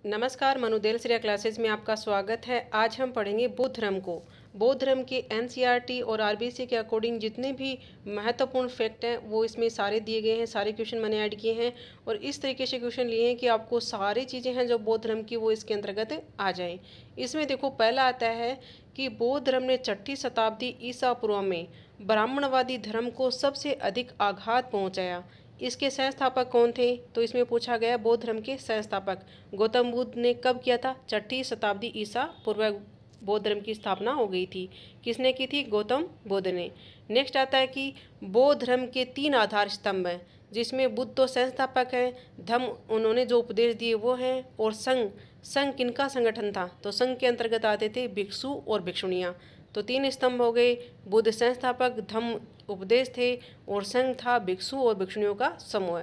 नमस्कार, मनुदेल श्रेया क्लासेस में आपका स्वागत है। आज हम पढ़ेंगे बौद्ध धर्म को। बौद्ध धर्म के एनसीईआरटी और आरबीसी के अकॉर्डिंग जितने भी महत्वपूर्ण फैक्ट हैं वो इसमें सारे दिए गए हैं। सारे क्वेश्चन मैंने ऐड किए हैं और इस तरीके से क्वेश्चन लिए हैं कि आपको सारी चीज़ें हैं जो बौद्ध धर्म की वो इसके अंतर्गत आ जाएं। इसमें देखो, पहला आता है कि बौद्ध धर्म ने 6ठी शताब्दी ईसा पूर्व में ब्राह्मणवादी धर्म को सबसे अधिक आघात पहुँचाया। इसके संस्थापक कौन थे? तो इसमें पूछा गया बौद्ध धर्म के संस्थापक गौतम बुद्ध ने कब किया था? 6ठी शताब्दी ईसा पूर्व बौद्ध धर्म की स्थापना हो गई थी। किसने की थी? गौतम बुद्ध ने। नेक्स्ट आता है कि बौद्ध धर्म के 3 आधार स्तंभ हैं, जिसमें बुद्ध तो संस्थापक हैं, धम्म उन्होंने जो उपदेश दिए वो हैं, और संघ किनका संगठन था? तो संघ के अंतर्गत आते थे भिक्षु और भिक्षुणियाँ। तो 3 स्तंभ हो गए, बुद्ध संस्थापक, धम्म उपदेश थे और संघ था भिक्षु और भिक्षुणियों का समूह।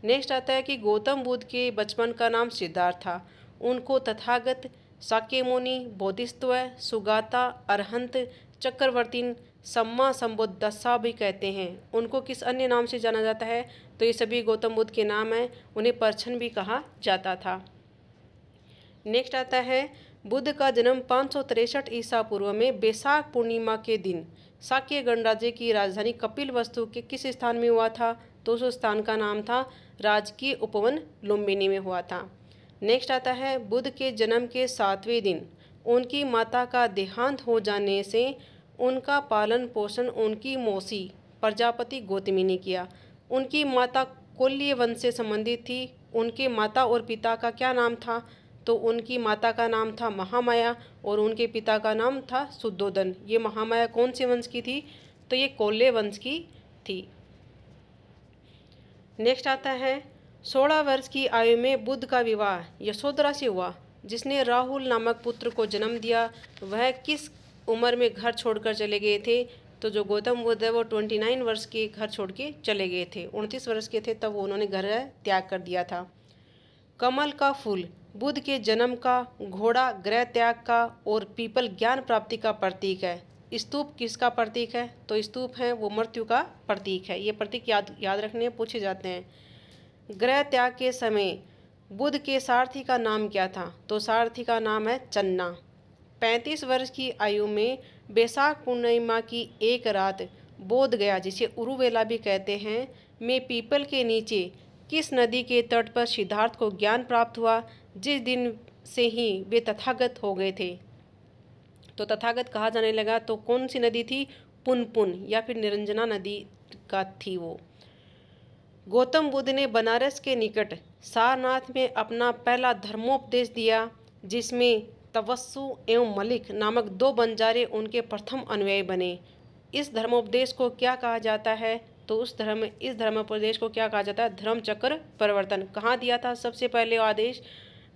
नेक्स्ट आता है कि गौतम बुद्ध के बचपन का नाम सिद्धार्थ था। उनको तथागत, शाक्यमुनि, बोधिसत्व, सुगाता, अरहंत, चक्रवर्ती, सम्मा संबुद्धस्सा भी कहते हैं। उनको किस अन्य नाम से जाना जाता है? तो ये सभी गौतम बुद्ध के नाम हैं। उन्हें परछन भी कहा जाता था। नेक्स्ट आता है बुद्ध का जन्म 563 ईसा पूर्व में बैसाख पूर्णिमा के दिन शाक्य गणराज्य की राजधानी कपिलवस्तु के किस स्थान में हुआ था? तो उस स्थान का नाम था राजकीय उपवन लुम्बिनी में हुआ था। नेक्स्ट आता है बुद्ध के जन्म के 7वें दिन उनकी माता का देहांत हो जाने से उनका पालन पोषण उनकी मौसी प्रजापति गौतमी ने किया। उनकी माता कोल्य वंश से संबंधित थी। उनके माता और पिता का क्या नाम था? तो उनकी माता का नाम था महामाया और उनके पिता का नाम था शुद्धोदन। ये महामाया कौन से वंश की थी? तो ये कोल्य वंश की थी। नेक्स्ट आता है 16 वर्ष की आयु में बुद्ध का विवाह यशोधरा से हुआ, जिसने राहुल नामक पुत्र को जन्म दिया। वह किस उम्र में घर छोड़कर चले गए थे? तो जो गौतम बुद्ध है वो 29 वर्ष के घर छोड़ के चले गए थे। 29 वर्ष के थे तब उन्होंने घर त्याग कर दिया था। कमल का फूल बुद्ध के जन्म का, घोड़ा गृह त्याग का और पीपल ज्ञान प्राप्ति का प्रतीक है। स्तूप किसका प्रतीक है? तो स्तूप है वो मृत्यु का प्रतीक है। ये प्रतीक याद रखने पूछे जाते हैं। गृह त्याग के समय बुद्ध के सारथी का नाम क्या था? तो सारथी का नाम है चन्ना। 35 वर्ष की आयु में बैसाख पूर्णिमा की एक रात बोध गया, जिसे उरुवेला भी कहते हैं, में पीपल के नीचे किस नदी के तट पर सिद्धार्थ को ज्ञान प्राप्त हुआ, जिस दिन से ही वे तथागत हो गए थे? तो तथागत कहा जाने लगा। तो कौन सी नदी थी? पुनपुन या फिर निरंजना नदी का थी वो। गौतम बुद्ध ने बनारस के निकट सारनाथ में अपना पहला धर्मोपदेश दिया, जिसमें तवस्सु एवं मलिक नामक 2 बंजारे उनके प्रथम अनुयायी बने। इस धर्मोपदेश को क्या कहा जाता है? तो इस धर्मोपदेश को क्या कहा जाता है? धर्मचक्र परिवर्तन। कहाँ दिया था सबसे पहले आदेश?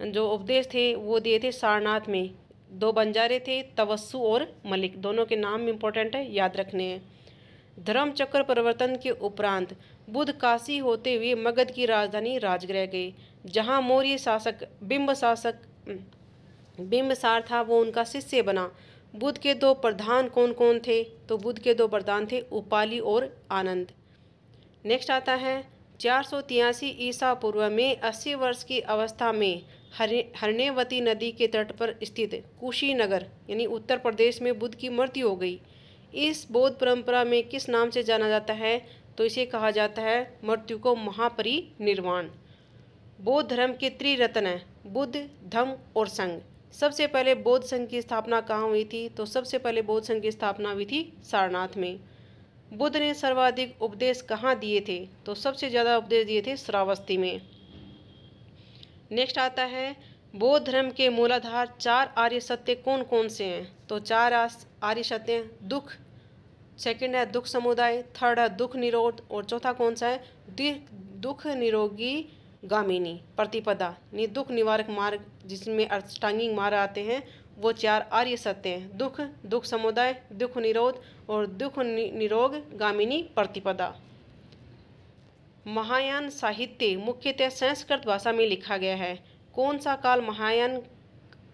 जो उपदेश थे वो दिए थे सारनाथ में। 2 बंजारे थे, तवस्सु और मलिक। दोनों के नाम इंपॉर्टेंट है, याद रखने हैं। धर्मचक्र परिवर्तन के उपरांत बुद्ध काशी होते हुए मगध की राजधानी राजगृह गए, जहाँ मौर्य शासक बिंबसार था वो उनका शिष्य बना। बुद्ध के 2 प्रधान कौन कौन थे? तो बुद्ध के 2 प्रधान थे उपाली और आनंद। नेक्स्ट आता है 483 ईसा पूर्व में 80 वर्ष की अवस्था में हरण्यवती नदी के तट पर स्थित कुशीनगर यानी उत्तर प्रदेश में बुद्ध की मृत्यु हो गई। इस बौद्ध परंपरा में किस नाम से जाना जाता है? तो इसे कहा जाता है मृत्यु को महापरिनिर्वाण। बौद्ध धर्म के त्रिरत्न हैं बुद्ध, धम्म और संघ। सबसे पहले बौद्ध संघ की स्थापना कहाँ हुई थी? तो सबसे पहले बौद्ध संघ की स्थापना हुई थी सारनाथ में। बुद्ध ने सर्वाधिक उपदेश कहाँ दिए थे? तो सबसे ज़्यादा उपदेश दिए थे श्रावस्ती में। नेक्स्ट आता है बौद्ध धर्म के मूलाधार 4 आर्य सत्य कौन कौन से हैं? तो 4 आर्य सत्य हैं। दुख, सेकंड है दुख समुदाय, थर्ड है दुख निरोध और चौथा कौन सा है? दुख निरोगी गामिनी प्रतिपदा, यानी दुख निवारक मार्ग, जिसमें अष्टांगिक मार्ग आते हैं, वो 4 आर्य सत्य हैं। दुख, दुख समुदाय, दुख निरोध और दुख निरोग गामिनी प्रतिपदा। महायान साहित्य मुख्यतः संस्कृत भाषा में लिखा गया है। कौन सा काल महायान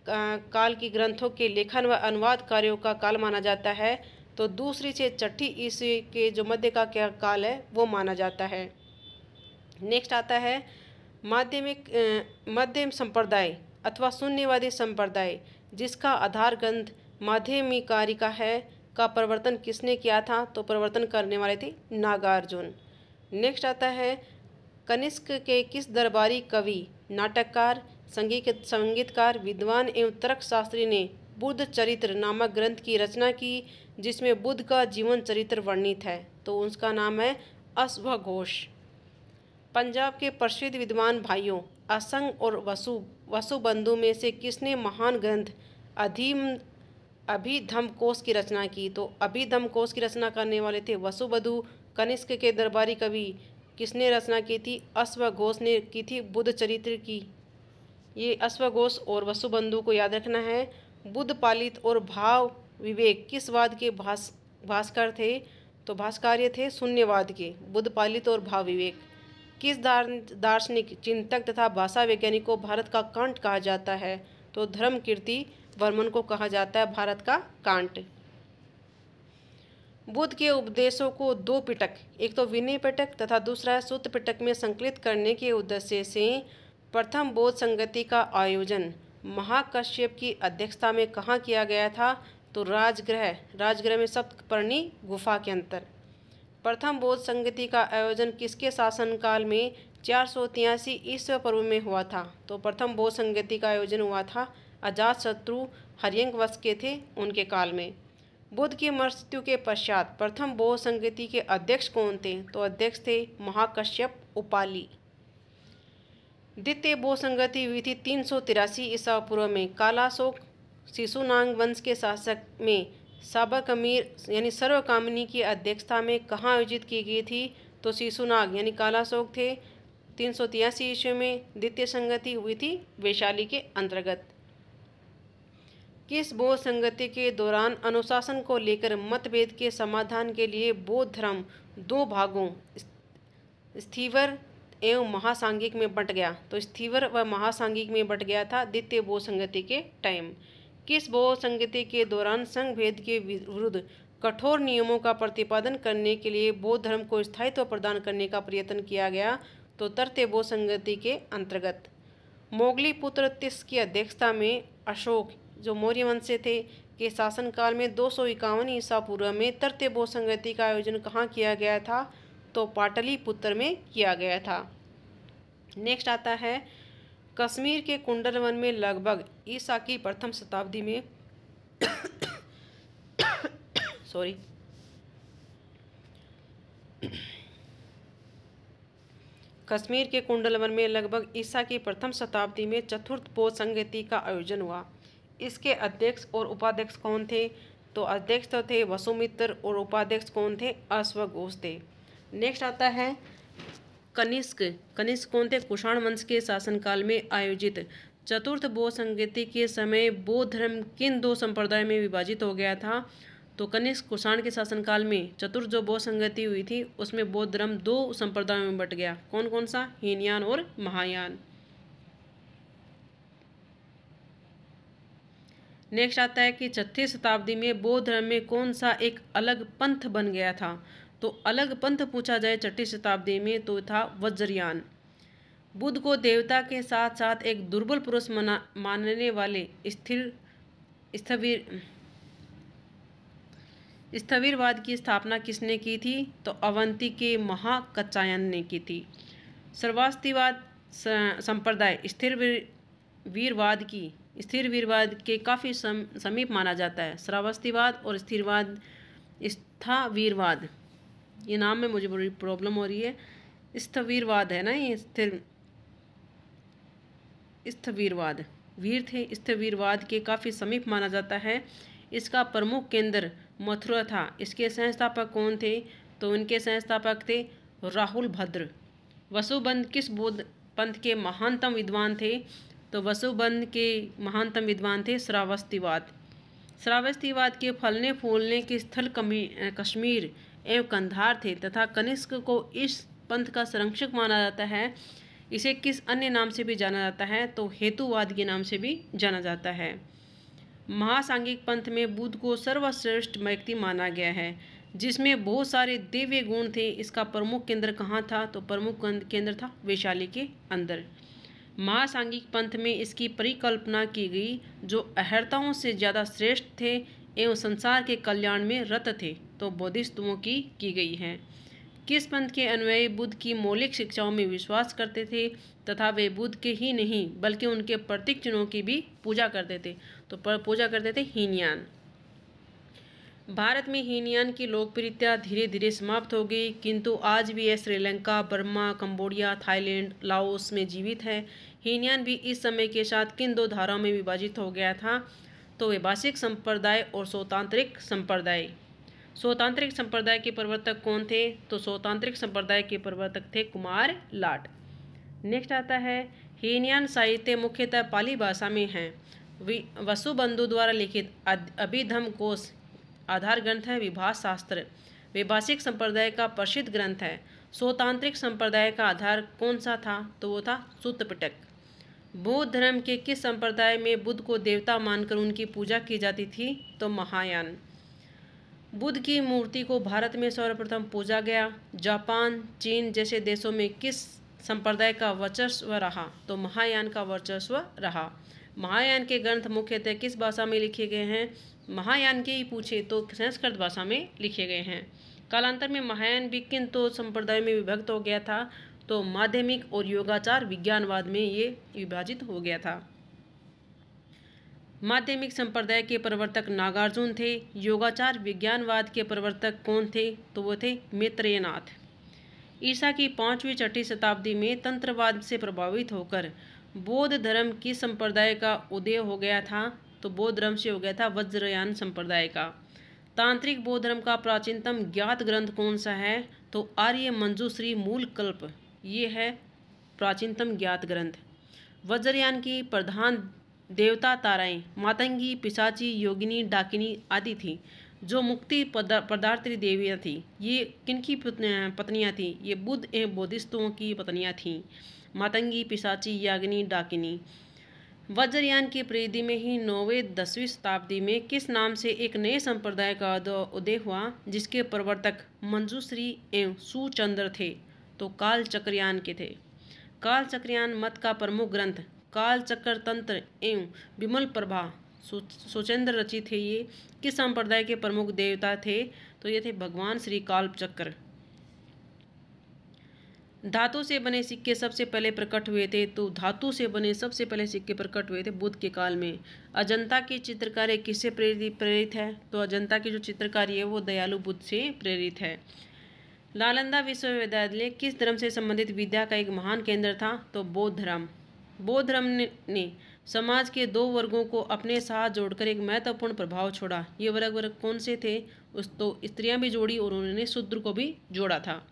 काल की ग्रंथों के लेखन व अनुवाद कार्यों का काल माना जाता है? तो 2री से 6ठी ईस्वी के जो मध्य का क्या काल है वो माना जाता है। नेक्स्ट आता है मध्यम संप्रदाय अथवा शून्यवादी संप्रदाय जिसका आधार ग्रंथ माध्यमिकारिका है का प्रवर्तन किसने किया था? तो प्रवर्तन करने वाले थे नागार्जुन। नेक्स्ट आता है कनिष्क के किस दरबारी कवि, नाटककार, संगीतकार, विद्वान एवं तर्कशास्त्री ने बुद्ध चरित्र नामक ग्रंथ की रचना की जिसमें बुद्ध का जीवन चरित्र वर्णित है? तो उसका नाम है अश्वघोष। पंजाब के प्रसिद्ध विद्वान भाइयों असंग और वसुबंधु में से किसने महान ग्रंथ अभिधम्मकोश की रचना की? तो अभिधम्मकोश की रचना करने वाले थे वसुबंधु। कनिष्क के दरबारी कवि किसने रचना की थी? अश्वघोष ने की थी बुद्ध चरित्र की। ये अश्वघोष और वसुबंधु को याद रखना है। बुद्ध पालित और भाव विवेक किस वाद के भास्कर थे? तो भास्कर्य थे शून्यवाद के। बुद्ध पालित और भाव विवेक। किस दार्शनिक, चिंतक तथा भाषा वैज्ञानिक को भारत का कांट कहा जाता है? तो धर्मकीर्ति वर्मन को कहा जाता है भारत का कांट। बुद्ध के उपदेशों को दो पिटक, एक तो विनय पिटक तथा दूसरा है सूत्र पिटक में संकलित करने के उद्देश्य से प्रथम बौद्ध संगति का आयोजन महाकश्यप की अध्यक्षता में कहाँ किया गया था? तो राजगृह में सप्तपर्णी गुफा के अंदर। प्रथम बौद्ध संगति का आयोजन किसके शासनकाल में 483 ईस्वी पूर्व में हुआ था? तो प्रथम बौद्ध संगति का आयोजन हुआ था अजातशत्रु हर्यंक वंश के थे उनके काल में। बुद्ध की मृत्यु के पश्चात प्रथम बौद्ध संगति के अध्यक्ष कौन थे? तो अध्यक्ष थे महाकश्यप उपाली। द्वितीय बौद्ध संगति हुई थी 383 ईसा पूर्व में कालाशोक शिशुनाग वंश के शासक में साबकमीर यानी सर्वकामिनी की अध्यक्षता में कहाँ आयोजित की गई थी? तो शिशुनाग यानी कालाशोक थे 383 ईस्वी में। द्वितीय संगति हुई थी वैशाली के अंतर्गत। किस बौद्ध संगति के दौरान अनुशासन को लेकर मतभेद के समाधान के लिए बौद्ध धर्म दो भागों स्थीवर एवं महासांगिक में बंट गया? तो स्थीवर व महासांगिक में बंट गया था द्वितीय बौद्ध संगति के टाइम। किस बौद्ध संगति के दौरान संघ भेद के विरुद्ध कठोर नियमों का प्रतिपादन करने के लिए बौद्ध धर्म को स्थायित्व प्रदान करने का प्रयत्न किया गया? तो तृतीय बौद्ध संगति के अंतर्गत। मोगली पुत्र तिस की अध्यक्षता में अशोक जो मौर्य वंश से थे के शासनकाल में 251 ईसा पूर्व में तृतीय बौद्ध संगति का आयोजन कहाँ किया गया था? तो पाटलिपुत्र में किया गया था। नेक्स्ट आता है कश्मीर के कुंडल वन में लगभग ईसा की प्रथम शताब्दी में कश्मीर के कुंडल वन में लगभग ईसा की प्रथम शताब्दी में चतुर्थ बौद्ध संगति का आयोजन हुआ। इसके अध्यक्ष और उपाध्यक्ष कौन थे? तो अध्यक्ष तो थे वसुमित्र और उपाध्यक्ष कौन थे? अश्वघोष थे। नेक्स्ट आता है कनिष्क कौन थे? कुषाण वंश के शासनकाल में आयोजित चतुर्थ बौद्ध संगति के समय बौद्ध धर्म किन दो संप्रदाय में विभाजित हो गया था? तो कनिष्क कुषाण के शासनकाल में चतुर्थ जो बौद्ध संगति हुई थी उसमें बौद्ध धर्म दो संप्रदायों में बंट गया। कौन कौन सा? हीनयान और महायान। नेक्स्ट आता है कि छठी शताब्दी में बौद्ध धर्म में कौन सा एक अलग पंथ बन गया था? तो अलग पंथ पूछा जाए छठी शताब्दी में तो था वज्रयान। बुद्ध को देवता के साथ साथ एक दुर्बल पुरुष मानने वाले स्थविरवाद की स्थापना किसने की थी? तो अवंती के महाकचायन ने की थी। श्रावस्तिवाद संप्रदाय स्थिर वीरवाद के काफ़ी समीप माना जाता है। श्रावस्तिवाद और स्थावीरवाद ये नाम में मुझे बड़ी प्रॉब्लम हो रही है। स्थवीरवाद है ना, ये स्थवीरवाद वीर थे। स्थवीरवाद के काफ़ी समीप माना जाता है। इसका प्रमुख केंद्र मथुरा था। इसके संस्थापक कौन थे? तो इनके संस्थापक थे राहुल भद्र। वसुबंध किस बौद्ध पंथ के महानतम विद्वान थे? तो वसुबंध के महानतम विद्वान थे श्रावस्तिवाद। श्रावस्तिवाद के फलने फूलने के स्थल कश्मीर एवं कंधार थे तथा कनिष्क को इस पंथ का संरक्षक माना जाता है। इसे किस अन्य नाम से भी जाना जाता है? तो हेतुवाद के नाम से भी जाना जाता है। महासांगिक पंथ में बुद्ध को सर्वश्रेष्ठ व्यक्ति माना गया है जिसमें बहुत सारे दिव्य गुण थे। इसका प्रमुख केंद्र कहाँ था? तो प्रमुख केंद्र था वैशाली के अंदर। महासांगिक पंथ में इसकी परिकल्पना की गई, जो अहर्ताओं से ज़्यादा श्रेष्ठ थे एवं संसार के कल्याण में रत थे, तो बोधिसत्वों की गई है। किस पंथ के अनुयायी बुद्ध की मौलिक शिक्षाओं में विश्वास करते थे तथा वे बुद्ध के ही नहीं बल्कि उनके प्रतीक चिन्हों की भी पूजा करते थे, तो पूजा करते थे हीनयान। भारत में हीनयान की लोकप्रियता धीरे धीरे समाप्त हो गई, किंतु आज भी यह Sri Lanka, Burma, Cambodia, Thailand, Laos में जीवित है। हीनयान भी इस समय के साथ किन दो धाराओं में विभाजित हो गया था, तो वैभाषिक संप्रदाय और स्वतांत्रिक संप्रदाय। स्वतांत्रिक संप्रदाय के प्रवर्तक कौन थे, तो स्वतांत्रिक संप्रदाय के प्रवर्तक थे कुमार लाट। नेक्स्ट आता है हीनयान साहित्य मुख्यतः पाली भाषा में है। वसुबंधु द्वारा लिखित अभिधम्म कोश आधार ग्रंथ है। विभाष शास्त्र वैभाषिक संप्रदाय का प्रसिद्ध ग्रंथ है। स्वतांत्रिक संप्रदाय का आधार कौन सा था, तो वो था सूत्र पिटक। बौद्ध धर्म के किस संप्रदाय में बुद्ध को देवता मानकर उनकी पूजा की जाती थी, तो महायान। बुद्ध की मूर्ति को भारत में सर्वप्रथम पूजा गया। जापान, चीन जैसे देशों में किस संप्रदाय का वर्चस्व रहा, तो महायान का वर्चस्व रहा। महायान के ग्रंथ मुख्यतः किस भाषा में लिखे गए हैं, महायान के ही पूछे तो संस्कृत भाषा में लिखे गए हैं। कालांतर में महायान भी किन तो संप्रदाय में विभक्त हो गया था, तो माध्यमिक और योगाचार विज्ञानवाद में ये विभाजित हो गया था। माध्यमिक संप्रदाय के प्रवर्तक नागार्जुन थे। योगाचार विज्ञानवाद के प्रवर्तक कौन थे, तो वो थे मैत्रेयनाथ। ईसा की 5वीं 6वीं शताब्दी में तंत्रवाद से प्रभावित होकर बौद्ध धर्म की संप्रदाय का उदय हो गया था, तो बौद्ध धर्म से हो गया था वज्रयान संप्रदाय का। तांत्रिक बौद्ध धर्म का प्राचीनतम ज्ञात ग्रंथ कौन सा है, तो आर्य मंजूश्री मूल कल्प, ये है प्राचीनतम ज्ञात ग्रंथ। वज्रयान की प्रधान देवता ताराएं मातंगी, पिशाची, योगिनी, डाकिनी आदि थी, जो मुक्ति प्रदात्री देवियाँ थी। ये किनकी पत्नियाँ थीं, ये बुद्ध एवं बोधिसत्वों की पत्नियाँ थीं, मातंगी, पिशाची, यागिनी, डाकिनी। वज्रयान की परिधि में ही 9वीं 10वीं शताब्दी में किस नाम से एक नए संप्रदाय का उदय हुआ, जिसके प्रवर्तक मंजूश्री एवं सुचंद्र थे, तो कालचक्रयान के थे। कालचक्रयान मत का प्रमुख ग्रंथ कालचक्र तंत्र एवं विमल प्रभा सुचंद्र रचित है। ये किस संप्रदाय के प्रमुख देवता थे, तो ये थे भगवान श्री कालचक्र। धातु से बने सिक्के सबसे पहले प्रकट हुए थे, तो धातु से बने सबसे पहले सिक्के प्रकट हुए थे बुद्ध के काल में। अजंता की चित्रकारी किससे प्रेरित है, तो अजंता की जो चित्रकारी है वो दयालु बुद्ध से प्रेरित है। नालंदा विश्वविद्यालय किस धर्म से संबंधित विद्या का एक महान केंद्र था, तो बौद्ध धर्म। बौद्ध धर्म ने समाज के 2 वर्गों को अपने साथ जोड़कर एक महत्वपूर्ण प्रभाव छोड़ा। ये वर्ग कौन से थे, तो स्त्रियां भी जोड़ी और उन्होंने शूद्र को भी जोड़ा था।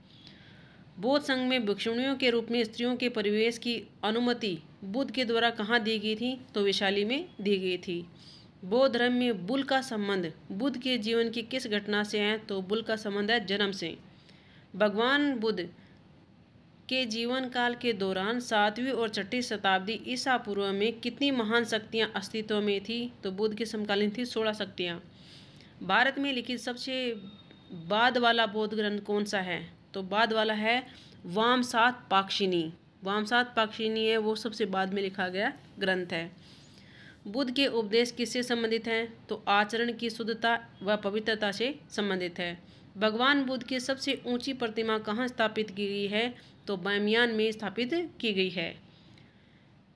बौद्ध संघ में भिक्षुणियों के रूप में स्त्रियों के प्रवेश की अनुमति बुद्ध के द्वारा कहाँ दी गई थी, तो वैशाली में दी गई थी। बौद्ध धर्म में बुल का संबंध बुद्ध के जीवन की किस घटना से है, तो बुल का संबंध है जन्म से। भगवान बुद्ध के जीवन काल के दौरान 7वीं और 6वीं शताब्दी ईसा पूर्व में कितनी महान शक्तियाँ अस्तित्व में थी, तो बुद्ध के समकालीन थी 16 शक्तियाँ। भारत में लिखित सबसे बाद वाला बौद्ध ग्रंथ कौन सा है, तो बाद वाला है वामसात पाक्षिणी। वामसात पाक्षिणी है वो सबसे बाद में लिखा गया ग्रंथ है। बुद्ध के उपदेश किससे संबंधित हैं, तो आचरण की शुद्धता व पवित्रता से संबंधित है। भगवान बुद्ध की सबसे ऊंची प्रतिमा कहाँ स्थापित की गई है, तो बामियान में स्थापित की गई है।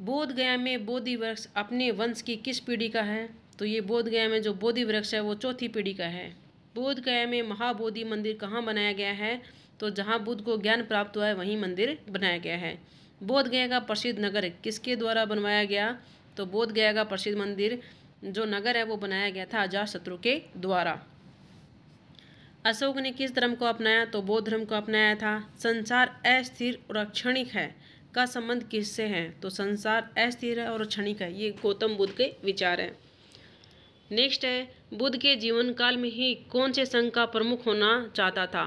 बोध गया में बोधि वृक्ष अपने वंश की किस पीढ़ी का है, तो ये बोध गया में जो बोधि वृक्ष है वो 4थी पीढ़ी का है। बोध गया में महाबोधि मंदिर कहाँ बनाया गया है, तो जहाँ बुद्ध को ज्ञान प्राप्त हुआ है वहीं मंदिर बनाया गया है। बोध गया का प्रसिद्ध नगर किसके द्वारा बनवाया गया, तो बोध गया का प्रसिद्ध मंदिर जो नगर है वो बनाया गया था अजातशत्रु के द्वारा। अशोक ने किस धर्म को अपनाया, तो बौद्ध धर्म को अपनाया था। संसार अस्थिर और क्षणिक है का संबंध किससे है, तो संसार अस्थिर है और क्षणिक है, ये गौतम बुद्ध के विचार हैं। नेक्स्ट है बुद्ध के जीवन काल में ही कौन से संघ का प्रमुख होना चाहता था,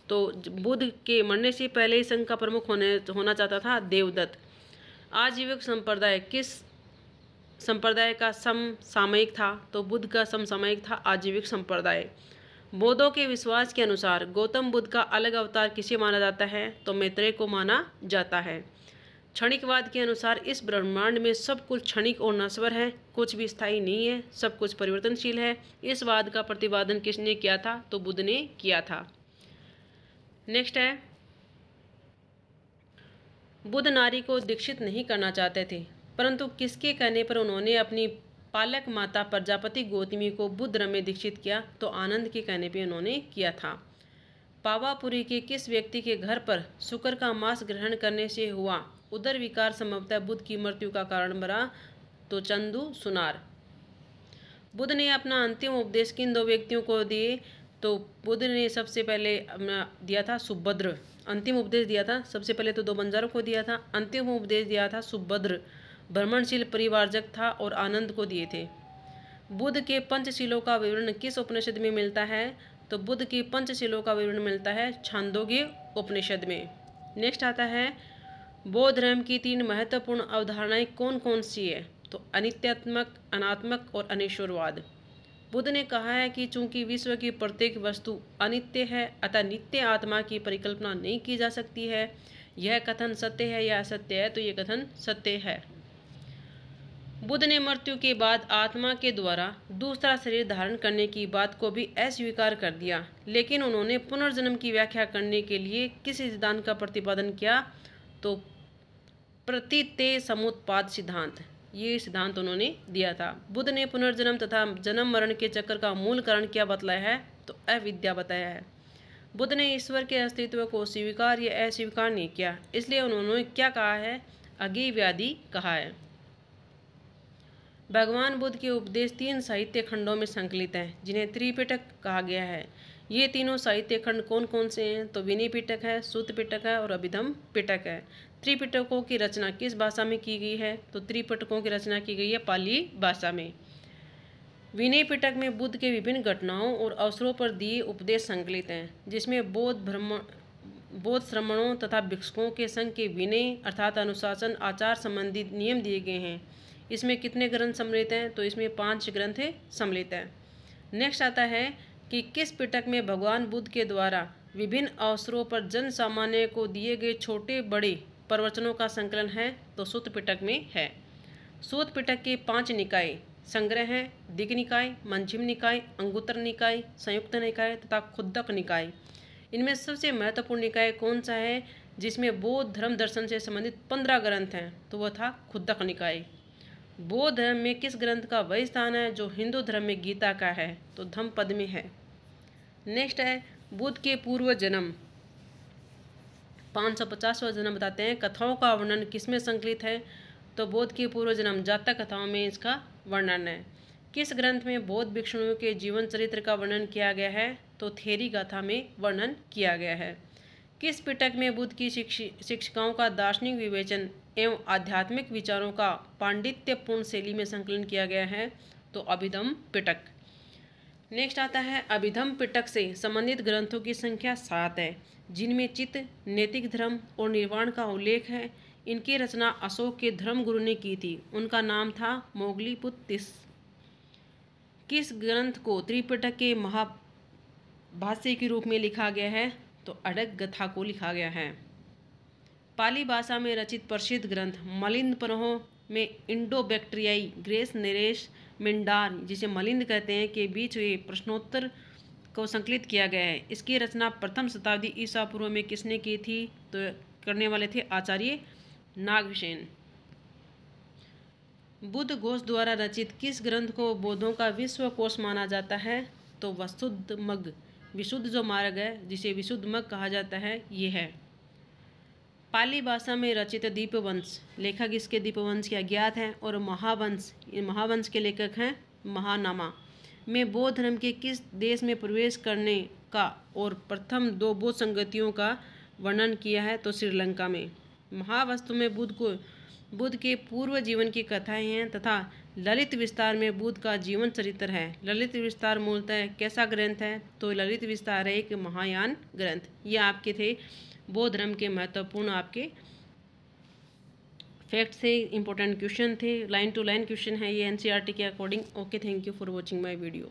तो बुद्ध के मरने से पहले ही संघ का प्रमुख होना चाहता था देवदत्त। आजीविक संप्रदाय किस संप्रदाय का समसामयिक था, तो बुद्ध का समसामयिक था आजीविक संप्रदाय। बौद्धों के विश्वास के अनुसार गौतम बुद्ध का अलग अवतार किसे माना जाता है, तो मैत्रेय को माना जाता है। क्षणिकवाद के अनुसार इस ब्रह्मांड में सब कुछ क्षणिक और नश्वर है, कुछ भी स्थायी नहीं है, सब कुछ परिवर्तनशील है। इस वाद का प्रतिपादन किसने किया था? तो बुद्ध ने किया था। नेक्स्ट है, बुद्ध नारी को दीक्षित नहीं करना चाहते थे, परंतु किसके कहने पर उन्होंने अपनी पालक माता प्रजापति गौतमी को बुद्धधर्म में दीक्षित किया? तो आनंद के कहने पर उन्होंने किया था। पावापुरी के किस व्यक्ति के घर पर शुक्र का मांस ग्रहण करने से हुआ उदर विकार संभवतः बुद्ध की मृत्यु का कारण बना? तो चंदू सुनार। बुद्ध ने अपना अंतिम उपदेश किन दो व्यक्तियों को दिए? तो बुद्ध ने सबसे पहले दिया था सुभद्र। अंतिम उपदेश दिया था सबसे पहले तो 2 बंजारों को दिया था, अंतिम उपदेश दिया था सुभद्र, भ्रमणशील परिवारजक था, और आनंद को दिए थे। बुद्ध के पंचशीलों का विवरण किस उपनिषद में मिलता है? तो बुद्ध के पंचशीलों का विवरण मिलता है छांदोग्य उपनिषद में। नेक्स्ट आता है, बौद्ध धर्म की 3 महत्वपूर्ण अवधारणाएं कौन कौन सी है? तो अनित्यात्मक, अनात्मक और अनिश्वरवाद। बुद्ध ने कहा है कि चूंकि विश्व की प्रत्येक वस्तु अनित्य है अतः नित्य आत्मा की परिकल्पना नहीं की जा सकती है। यह कथन सत्य है या असत्य है? तो यह कथन सत्य है। बुद्ध ने मृत्यु के बाद आत्मा के द्वारा दूसरा शरीर धारण करने की बात को भी अस्वीकार कर दिया, लेकिन उन्होंने पुनर्जन्म की व्याख्या करने के लिए किस सिद्धांत का प्रतिपादन किया? तो प्रतिते समुत्पाद सिद्धांत, ये सिद्धांत उन्होंने दिया था। बुद्ध ने पुनर्जन्म तथा जन्म मरण के चक्र का मूल कारण क्या बतलाया है? तो अविद्या बताया है। बुद्ध ने ईश्वर के अस्तित्व को स्वीकार या अस्वीकार नहीं किया, इसलिए उन्होंने क्या कहा है? अज्ञेयवादी कहा है। भगवान बुद्ध के उपदेश 3 साहित्य खंडों में संकलित हैं, जिन्हें त्रिपिटक कहा गया है। ये तीनों साहित्य खंड कौन कौन से हैं? तो विनय पिटक है, सूत पिटक है और अभिधम पिटक है। त्रिपिटकों की रचना किस भाषा में की गई है? तो त्रिपिटकों की रचना की गई है पाली भाषा में। विनय पिटक में बुद्ध के विभिन्न घटनाओं और अवसरों पर दिए उपदेश संकलित हैं, जिसमें बौद्ध श्रमणों तथा भिक्षुकों के संघ के विनय अर्थात अनुशासन आचार संबंधी नियम दिए गए हैं। इसमें कितने ग्रंथ सम्मिलित हैं? तो इसमें 5 ग्रंथ सम्मिलित हैं। नेक्स्ट आता है कि किस पिटक में भगवान बुद्ध के द्वारा विभिन्न अवसरों पर जन सामान्य को दिए गए छोटे बड़े प्रवचनों का संकलन है? तो सूत पिटक में है। सूत पिटक के 5 निकाय संग्रह हैं: दिग् निकाय, मंजिम निकाय, अंगुत्तर निकाय, संयुक्त निकाय तथा खुद्दक निकाय। इनमें सबसे महत्वपूर्ण निकाय कौन सा है जिसमें बौद्ध धर्म दर्शन से संबंधित 15 ग्रंथ हैं? तो वह था खुद्दक निकाय। बौद्ध धर्म में किस ग्रंथ का वही स्थान है जो हिंदू धर्म में गीता का है? तो धम्मपद में है। नेक्स्ट है, बुद्ध के पूर्व जन्म 550वां जन्म बताते हैं। कथाओं का वर्णन किसमें संकलित है? तो बौद्ध के पूर्व जन्म जातक कथाओं में इसका वर्णन है। किस ग्रंथ में बौद्ध भिक्षुओं के जीवन चरित्र का वर्णन किया गया है? तो थेरी गाथा में वर्णन किया गया है। किस पिटक में बुद्ध की शिक्षिकाओं का दार्शनिक विवेचन एवं आध्यात्मिक विचारों का पांडित्यपूर्ण शैली में संकलन किया गया है? तो अभिधम पिटक। नेक्स्ट आता है, अभिधम पिटक से संबंधित ग्रंथों की संख्या 7 है, जिनमें चित्त, नैतिक धर्म और निर्वाण का उल्लेख है। इनकी रचना अशोक के धर्मगुरु ने की थी। उनका नाम था मोगलीपुत्तिस। किस ग्रंथ को त्रिपिटक के महाभाष्य के रूप में लिखा गया है? तो अडग गथा को लिखा गया है। पाली भाषा में रचित प्रसिद्ध ग्रंथ मलिंद परों में इंडो बैक्टीरियाई ग्रेस नरेश मिंडार, जिसे मलिंद कहते हैं, के बीच हुए प्रश्नोत्तर को संकलित किया गया है। इसकी रचना प्रथम शताब्दी ईसा पूर्व में किसने की थी? तो करने वाले थे आचार्य नागसेन। बुद्ध घोष द्वारा रचित किस ग्रंथ को बौद्धों का विश्व कोश माना जाता है? तो वसुद्धमग्ग, विशुद्ध जो मार्ग है जिसे विशुद्धमग्ग कहा जाता है, ये है। पाली भाषा में रचित दीपवंश, लेखक इसके दीपवंश के अज्ञात हैं, और महावंश, ये महावंश के लेखक हैं महानामा, में बौद्ध धर्म के किस देश में प्रवेश करने का और प्रथम 2 बौद्ध संगतियों का वर्णन किया है? तो श्रीलंका में। महावस्तु में बुद्ध के पूर्व जीवन की कथाएं हैं तथा ललित विस्तार में बुद्ध का जीवन चरित्र है। ललित विस्तार मूलतः कैसा ग्रंथ है? तो ललित विस्तार है एक महायान ग्रंथ। ये आपके थे बौद्ध धर्म के महत्वपूर्ण आपके फैक्ट से इंपॉर्टेंट क्वेश्चन थे। लाइन टू लाइन क्वेश्चन है ये एनसीईआरटी के according. Okay, thank you for watching my video.